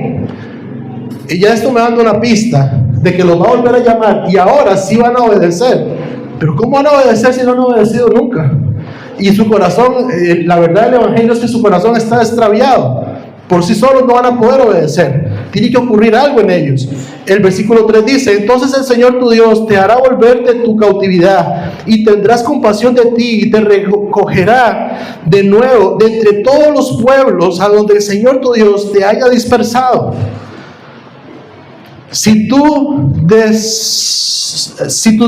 Y ya esto me dando una pista de que los va a volver a llamar, y ahora sí van a obedecer. Pero ¿cómo van a obedecer si no han obedecido nunca? y su corazón, la verdad del evangelio es que su corazón está extraviado. Por sí solos no van a poder obedecer. Tiene que ocurrir algo en ellos. El versículo 3 dice: entonces el Señor tu Dios te hará volver de tu cautividad y tendrás compasión de ti y te recogerá de nuevo de entre todos los pueblos a donde el Señor tu Dios te haya dispersado. Si tus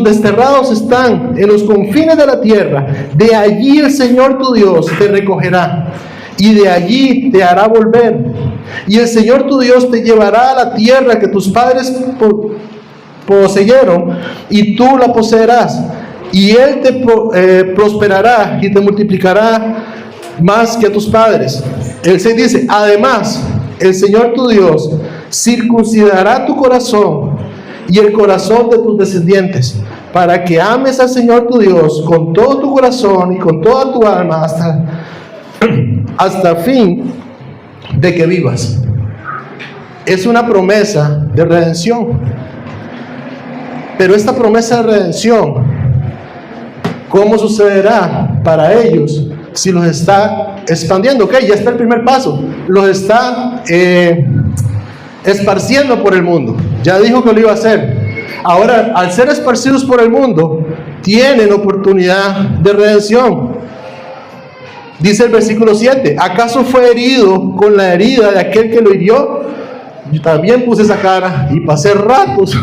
desterrados están en los confines de la tierra, de allí el Señor tu Dios te recogerá y de allí te hará volver. Y el Señor tu Dios te llevará a la tierra que tus padres poseyeron, y tú la poseerás. Y Él te prosperará y te multiplicará más que a tus padres. El 6 dice: además, el Señor tu Dios circuncidará tu corazón y el corazón de tus descendientes, para que ames al Señor tu Dios con todo tu corazón y con toda tu alma hasta fin de que vivas. Es una promesa de redención. Pero esta promesa de redención, ¿cómo sucederá para ellos si los está expandiendo? Ok, ya está el primer paso. Los está esparciendo por el mundo. Ya dijo que lo iba a hacer. Ahora, al ser esparcidos por el mundo, tienen oportunidad de redención. Dice el versículo 7: ¿acaso fue herido con la herida de aquel que lo hirió? Yo también puse esa cara y pasé ratos.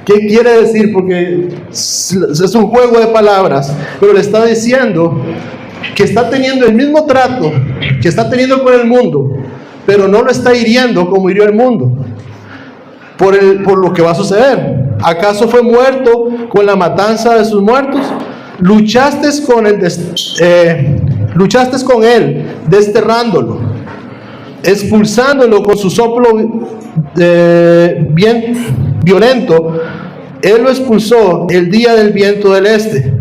¿Qué quiere decir? Porque es un juego de palabras, pero le está diciendo que está teniendo el mismo trato que está teniendo con el mundo, pero no lo está hiriendo como hirió el mundo, por lo que va a suceder. ¿Acaso fue muerto con la matanza de sus muertos? Luchaste con él, desterrándolo, expulsándolo con su soplo bien violento. Él lo expulsó el día del viento del este.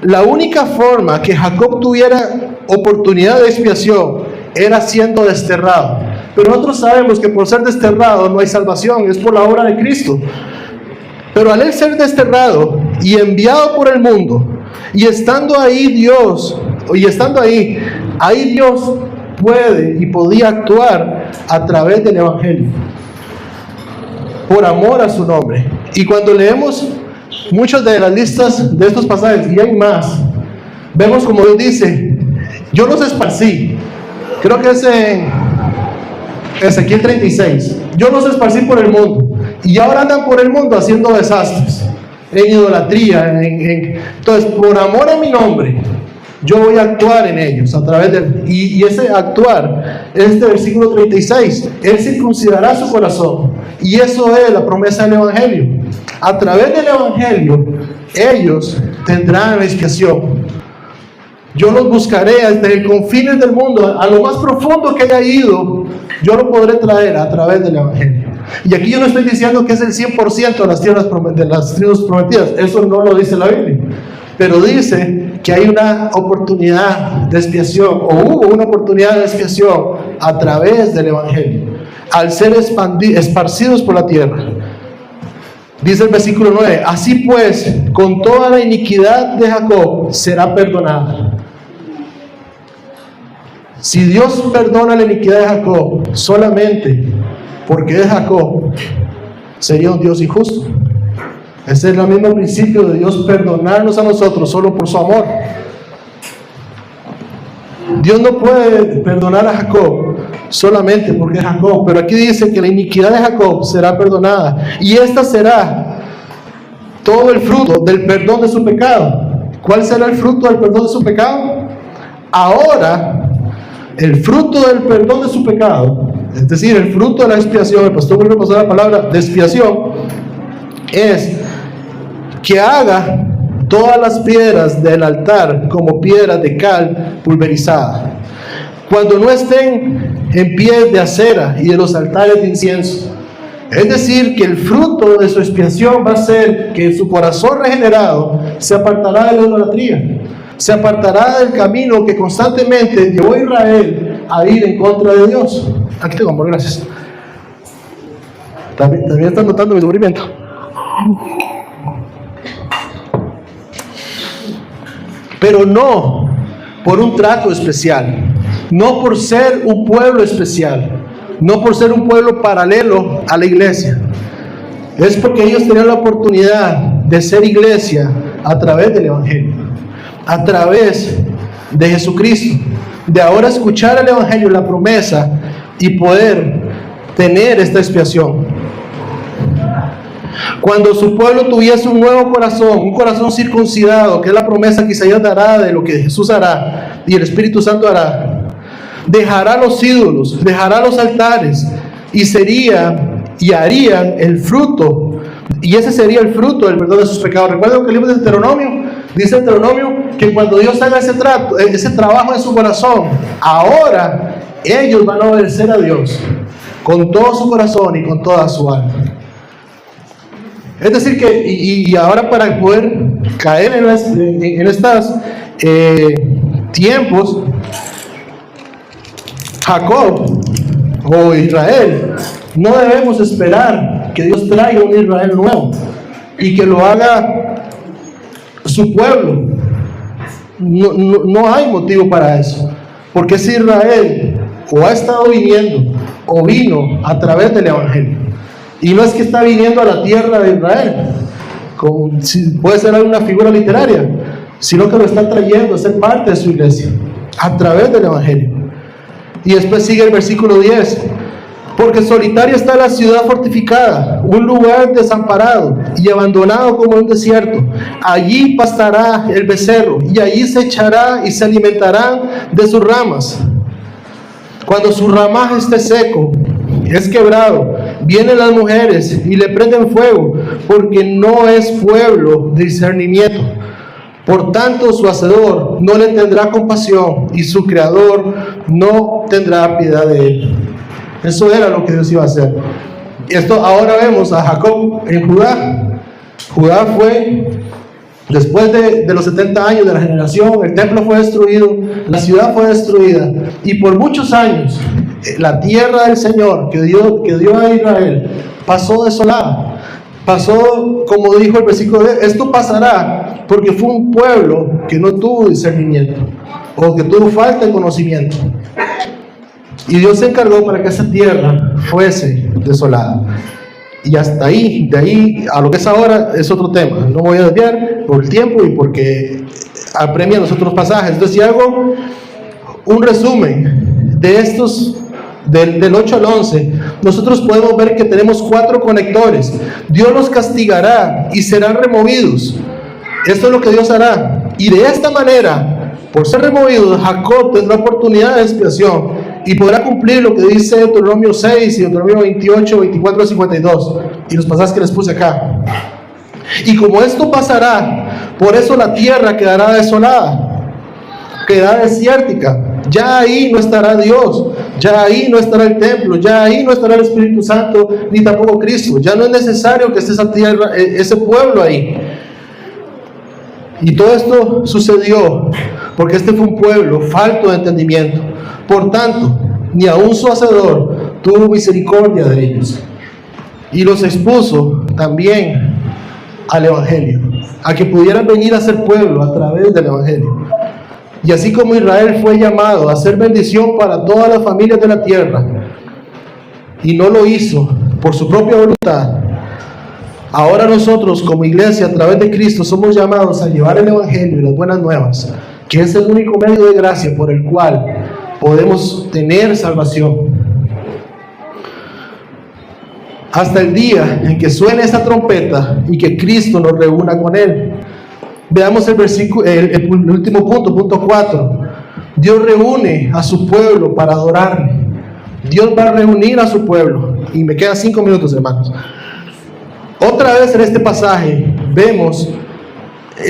La única forma que Jacob tuviera oportunidad de expiación era siendo desterrado. Pero nosotros sabemos que por ser desterrado no hay salvación, es por la obra de Cristo. Pero al él ser desterrado y enviado por el mundo, y estando ahí Dios puede y podía actuar a través del evangelio, por amor a su nombre. Y cuando leemos muchas de las listas de estos pasajes, y hay más, vemos como Dios dice: yo los esparcí. Creo que es en Ezequiel 36. Yo los esparcí por el mundo, y ahora andan por el mundo haciendo desastres, en idolatría, entonces por amor a mi nombre yo voy a actuar en ellos a través de y ese actuar, este versículo 36, Él circuncidará su corazón, y eso es la promesa del evangelio. A través del evangelio ellos tendrán la expiación. Yo los buscaré desde el confines del mundo, a lo más profundo que haya ido, yo lo podré traer a través del evangelio. Y aquí yo no estoy diciendo que es el 100% de las tribus prometidas, eso no lo dice la Biblia, pero dice que hay una oportunidad de expiación, o hubo una oportunidad de expiación a través del evangelio, al ser esparcidos por la tierra. Dice el versículo 9: así pues, con toda la iniquidad de Jacob será perdonada. Si Dios perdona la iniquidad de Jacob solamente porque es Jacob, sería un Dios injusto. Ese es el mismo principio de Dios, perdonarnos a nosotros solo por su amor. Dios no puede perdonar a Jacob solamente porque es Jacob, pero aquí dice que la iniquidad de Jacob será perdonada, y esta será todo el fruto del perdón de su pecado. ¿Cuál será el fruto del perdón de su pecado? Ahora, el fruto del perdón de su pecado, es decir, el fruto de la expiación, el pastor vuelve a pasar la palabra de expiación, es que haga todas las piedras del altar como piedras de cal pulverizada, cuando no estén en pies de acera y de los altares de incienso. Es decir, que el fruto de su expiación va a ser que su corazón regenerado se apartará de la idolatría, se apartará del camino que constantemente llevó a Israel a ir en contra de Dios. Aquí tengo, amor, gracias. También están notando mi sufrimiento. Pero no por un trato especial, no por ser un pueblo especial, no por ser un pueblo paralelo a la iglesia. Es porque ellos tenían la oportunidad de ser iglesia a través del Evangelio, a través de Jesucristo, de ahora escuchar el Evangelio, la promesa, y poder tener esta expiación. Cuando su pueblo tuviese un nuevo corazón, un corazón circuncidado, que es la promesa que Isaías dará de lo que Jesús hará y el Espíritu Santo hará, dejará los ídolos, dejará los altares y harían el fruto, y ese sería el fruto del perdón de sus pecados. Recuerden que el libro de Deuteronomio dice que cuando Dios haga ese trabajo en su corazón, ahora ellos van a obedecer a Dios con todo su corazón y con toda su alma. Es decir que, y ahora para poder caer en estos tiempos, Jacob o Israel, no debemos esperar que Dios traiga un Israel nuevo y que lo haga su pueblo. No hay motivo para eso, porque ese Israel o ha estado viniendo o vino a través del Evangelio, y no es que está viniendo a la tierra de Israel, puede ser alguna figura literaria, sino que lo está trayendo a ser parte de su iglesia a través del Evangelio. Y después sigue el versículo 10: porque solitaria está la ciudad fortificada, un lugar desamparado y abandonado como un desierto. Allí pastará el becerro, y allí se echará y se alimentará de sus ramas. Cuando su ramaje esté seco, es quebrado, vienen las mujeres y le prenden fuego, porque no es pueblo de discernimiento. Por tanto, su hacedor no le tendrá compasión, y su creador no tendrá piedad de él. Eso era lo que Dios iba a hacer. Esto ahora vemos a Jacob en Judá. Judá fue, después de los 70 años de la generación, el templo fue destruido, la ciudad fue destruida, y por muchos años la tierra del Señor que dio a Israel pasó desolada. Pasó, como dijo el versículo 10, esto pasará porque fue un pueblo que no tuvo discernimiento, o que tuvo falta de conocimiento. Y Dios se encargó para que esa tierra fuese desolada. Y hasta ahí, de ahí a lo que es ahora, es otro tema. No me voy a desviar por el tiempo y porque apremian los otros pasajes. Entonces, si hago un resumen de estos, del 8 al 11, nosotros podemos ver que tenemos 4 conectores. Dios los castigará y serán removidos. Esto es lo que Dios hará. Y de esta manera, por ser removidos, Jacob tendrá oportunidad de expiación y podrá cumplir lo que dice Deuteronomio 6 y Deuteronomio 28, 24 y 52, y los pasajes que les puse acá. Y como esto pasará, por eso la tierra quedará desolada, quedará desértica. Ya ahí no estará Dios, ya ahí no estará el templo, ya ahí no estará el Espíritu Santo, ni tampoco Cristo. Ya no es necesario que esté esa tierra, ese pueblo ahí. Y todo esto sucedió porque este fue un pueblo falto de entendimiento. Por tanto, ni aun su hacedor tuvo misericordia de ellos, y los expuso también al Evangelio, a que pudieran venir a ser pueblo a través del Evangelio. Y así como Israel fue llamado a ser bendición para todas las familias de la tierra, y no lo hizo por su propia voluntad, ahora nosotros como iglesia a través de Cristo somos llamados a llevar el Evangelio y las buenas nuevas, que es el único medio de gracia por el cual podemos tener salvación. Hasta el día en que suene esa trompeta y que Cristo nos reúna con Él. Veamos el versículo, el último punto, punto 4. Dios reúne a su pueblo para adorarle. Dios va a reunir a su pueblo. Y me quedan 5 minutos, hermanos. Otra vez en este pasaje vemos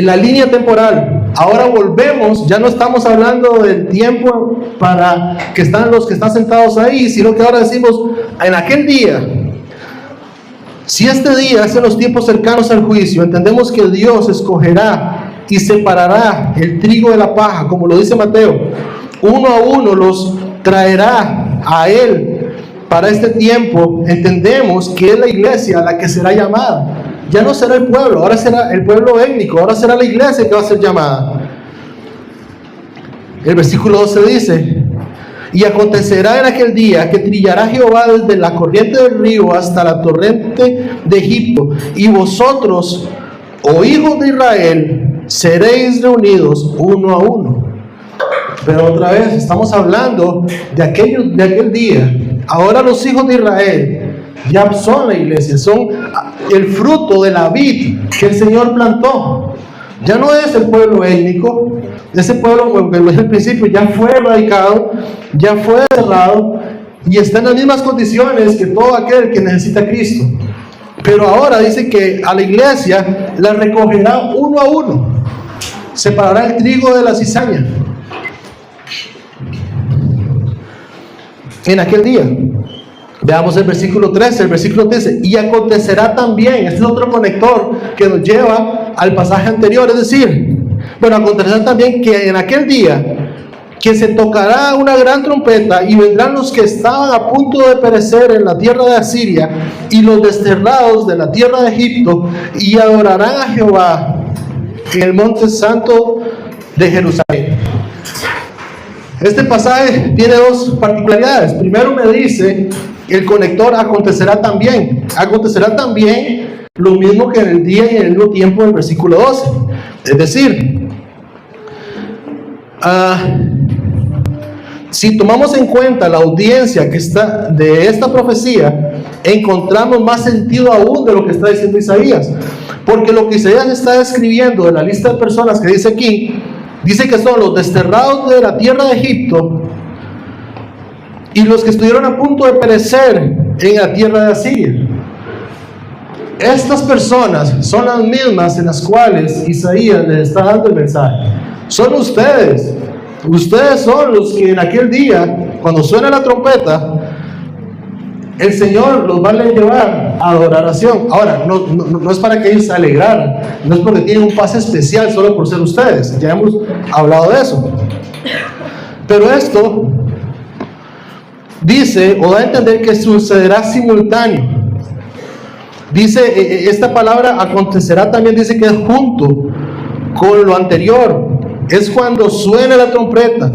la línea temporal. Ahora volvemos, ya no estamos hablando del tiempo para que están los que están sentados ahí, sino que ahora decimos en aquel día. Si este día es en los tiempos cercanos al juicio, entendemos que Dios escogerá y separará el trigo de la paja, como lo dice Mateo. Uno a uno los traerá a Él para este tiempo. Entendemos que es la iglesia la que será llamada. Ya no será el pueblo, ahora será el pueblo étnico, ahora será la iglesia que va a ser llamada. El versículo 12 dice: y acontecerá en aquel día que trillará Jehová desde la corriente del río hasta la torrente de Egipto, y vosotros, oh hijos de Israel, seréis reunidos uno a uno. Pero otra vez estamos hablando de aquel día. Ahora los hijos de Israel ya son la iglesia, son el fruto de la vid que el Señor plantó. Ya no es el pueblo étnico. Ese pueblo, que desde el principio ya fue erradicado, ya fue cerrado y está en las mismas condiciones que todo aquel que necesita a Cristo. Pero ahora dice que a la iglesia la recogerá uno a uno, separará el trigo de la cizaña en aquel día. Veamos el versículo 13. El versículo 13: y acontecerá también, este es otro conector que nos lleva al pasaje anterior, es decir, bueno, acontecerá también que en aquel día que se tocará una gran trompeta, y vendrán los que estaban a punto de perecer en la tierra de Asiria y los desterrados de la tierra de Egipto, y adorarán a Jehová en el monte santo de Jerusalén. Este pasaje tiene dos particularidades. Primero me dice el conector: acontecerá también. Acontecerá también lo mismo que en el día y en el mismo tiempo del versículo 12. Es decir, si tomamos en cuenta la audiencia que está de esta profecía, encontramos más sentido aún de lo que está diciendo Isaías. Porque lo que Isaías está describiendo de la lista de personas que dice aquí, dice que son los desterrados de la tierra de Egipto y los que estuvieron a punto de perecer en la tierra de Asiria. Estas personas son las mismas en las cuales Isaías les está dando el mensaje. Son ustedes. Ustedes son los que en aquel día, cuando suena la trompeta, el Señor los va a llevar a adoración. Ahora, no es para que ellos se alegraran, no es porque tienen un pase especial solo por ser ustedes. Ya hemos hablado de eso. Pero esto dice o da a entender que sucederá simultáneo. Dice, esta palabra acontecerá también, dice que es junto con lo anterior. Es cuando suene la trompeta.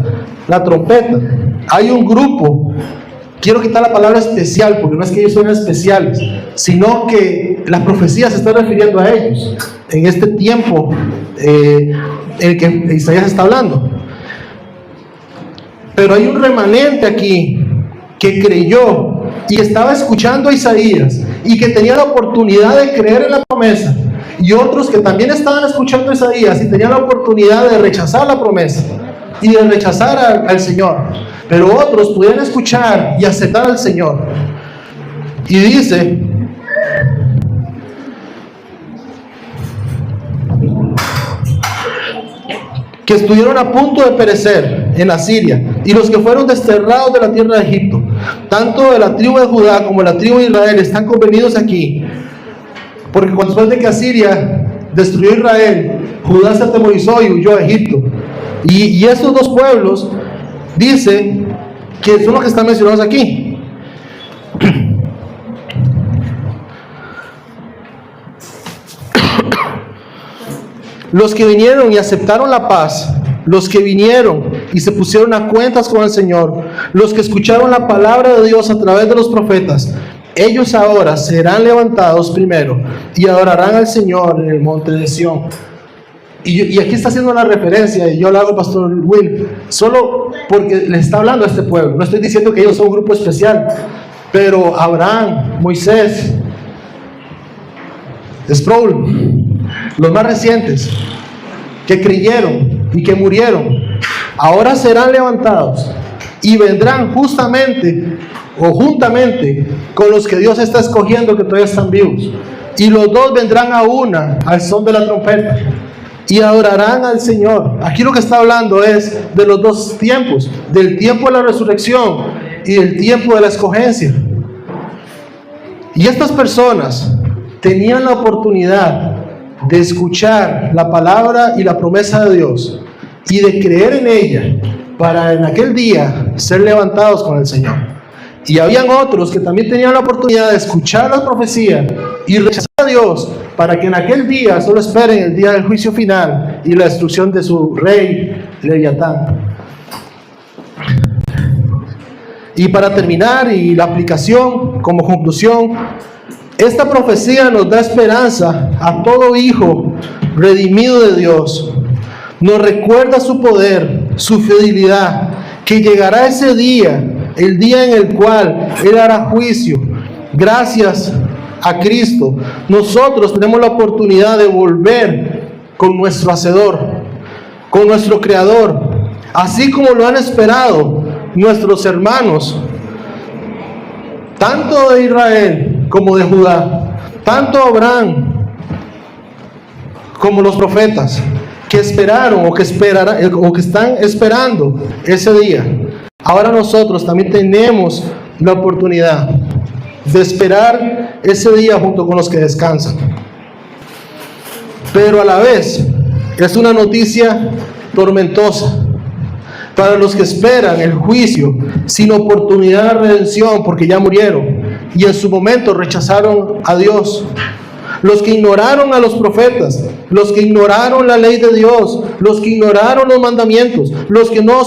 Hay un grupo. Quiero quitar la palabra especial, porque no es que ellos sean especiales, sino que la profecía se está refiriendo a ellos en este tiempo en el que Isaías está hablando. Pero hay un remanente aquí que creyó y estaba escuchando a Isaías y que tenía la oportunidad de creer en la promesa, y otros que también estaban escuchando a Isaías y tenían la oportunidad de rechazar la promesa y de rechazar al Señor. Pero otros pudieron escuchar y aceptar al Señor. Y dice que estuvieron a punto de perecer en Asiria, y los que fueron desterrados de la tierra de Egipto, tanto de la tribu de Judá como de la tribu de Israel, están convenidos aquí. Porque después de que Asiria destruyó a Israel, Judá se atemorizó y huyó a Egipto. Y estos dos pueblos, dice que son los que están mencionados aquí. Los que vinieron y aceptaron la paz, los que vinieron y se pusieron a cuentas con el Señor, los que escucharon la palabra de Dios a través de los profetas, ellos ahora serán levantados primero y adorarán al Señor en el monte de Sión. Y aquí está haciendo una referencia, y yo lo hago al pastor Will, solo porque le está hablando a este pueblo. No estoy diciendo que ellos son un grupo especial, pero Abraham, Moisés, Sproul, los más recientes, que creyeron y que murieron, ahora serán levantados y vendrán justamente o juntamente con los que Dios está escogiendo, que todavía están vivos. Y los dos vendrán a una al son de la trompeta y adorarán al Señor. Aquí lo que está hablando es de los dos tiempos, del tiempo de la resurrección y del tiempo de la escogencia. Y estas personas tenían la oportunidad de escuchar la palabra y la promesa de Dios y de creer en ella para en aquel día ser levantados con el Señor. Y habían otros que también tenían la oportunidad de escuchar la profecía y rechazar a Dios para que en aquel día solo esperen el día del juicio final y la destrucción de su rey Leviatán. Y para terminar, y la aplicación como conclusión, esta profecía nos da esperanza a todo hijo redimido de Dios. Nos recuerda su poder, su fidelidad, que llegará ese día, el día en el cual Él hará juicio. Gracias a Cristo, nosotros tenemos la oportunidad de volver con nuestro Hacedor, con nuestro Creador, así como lo han esperado nuestros hermanos, tanto de Israel como de Judá, tanto Abraham como los profetas, que esperaron o que están esperando ese día. Ahora nosotros también tenemos la oportunidad de esperar ese día junto con los que descansan. Pero a la vez es una noticia tormentosa para los que esperan el juicio sin oportunidad de redención, porque ya murieron y en su momento rechazaron a Dios. Los que ignoraron a los profetas, los que ignoraron la ley de Dios, los que ignoraron los mandamientos, los que no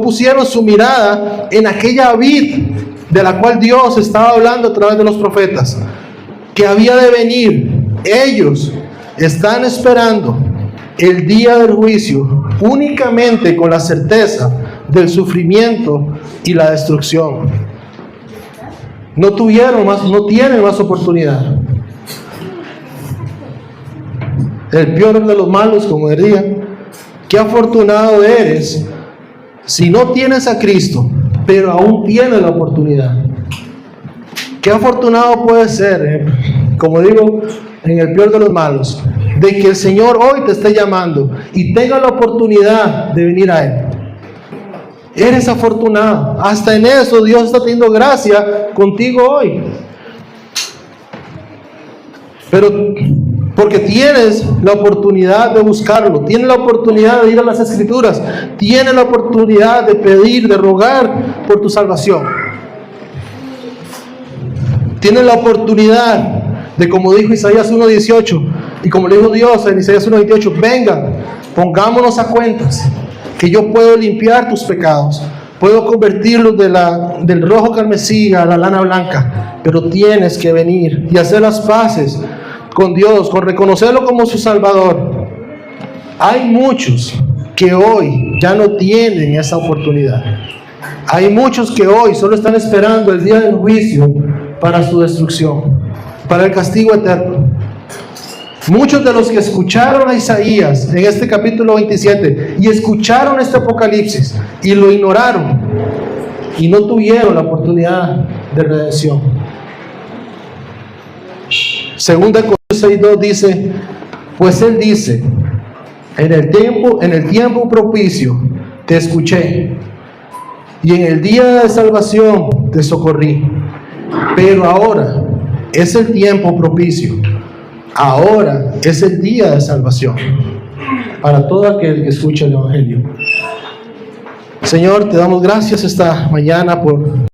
pusieron su mirada en aquella vid de la cual Dios estaba hablando a través de los profetas, que había de venir. Ellos están esperando el día del juicio únicamente con la certeza del sufrimiento y la destrucción. No tienen más oportunidad. El peor de los malos, como diría, qué afortunado eres si no tienes a Cristo, pero aún tienes la oportunidad. Qué afortunado puede ser, como digo, en el peor de los malos, de que el Señor hoy te esté llamando y tenga la oportunidad de venir a Él. Eres afortunado. Hasta en eso Dios está teniendo gracia contigo hoy. Pero porque tienes la oportunidad de buscarlo, tienes la oportunidad de ir a las Escrituras, tienes la oportunidad de pedir, de rogar por tu salvación. Tienes la oportunidad de, como dijo Isaías 1:18 y como le dijo Dios en Isaías 1:28, vengan, pongámonos a cuentas, que yo puedo limpiar tus pecados, puedo convertirlos del rojo carmesí a la lana blanca, pero tienes que venir y hacer las paces con Dios, con reconocerlo como su Salvador. Hay muchos que hoy ya no tienen esa oportunidad. Hay muchos que hoy solo están esperando el día del juicio para su destrucción, para el castigo eterno. Muchos de los que escucharon a Isaías en este capítulo 27 y escucharon este Apocalipsis y lo ignoraron y no tuvieron la oportunidad de redención. Segunda Corintios 6:2 dice, pues Él dice, en el tiempo propicio te escuché y en el día de salvación te socorrí. Pero ahora es el tiempo propicio. Ahora es el día de salvación para todo aquel que escucha el Evangelio. Señor, te damos gracias esta mañana por